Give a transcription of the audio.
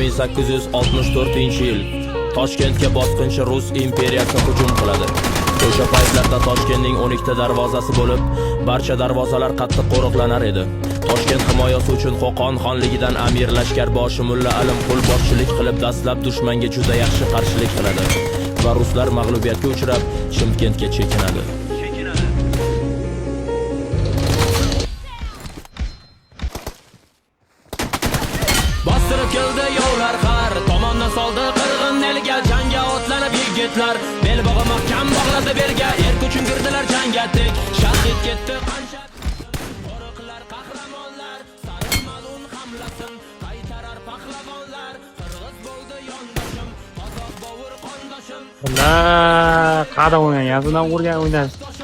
1864-yil Toshkentga bosqinchi Rus imperiyasi hujum qiladi. O'sha paytlarda Toshkentning 12 ta darvozasi bo'lib, barcha darvozalar qattiq qo'riqlanar edi. Toshkent himoyasi uchun Qo'qon xonligidan amir lashkarboshi Mulla Alimqul boshchilik qilib dastlab dushmanga juda yaxshi qarshilik qiladi va ruslar mag'lubiyatga uchrab Chimkentga chekinadi. Bostirib keldi yovlar har tomondan soldi qirg'in elga, jangga otlanib yigitlar belbog'i mahkam bog'ladi belga, erk uchun kirdilar jangga tek, shahid ketdi qancha qo'riqlar qahramonlar, sari malun hamlasin qaytarar pahlavonlar, qirg'iz bo'ldi yondoshim qozoq bovur qondoshim. Qada o'ynayapsiz, urgan o'ynaysiz.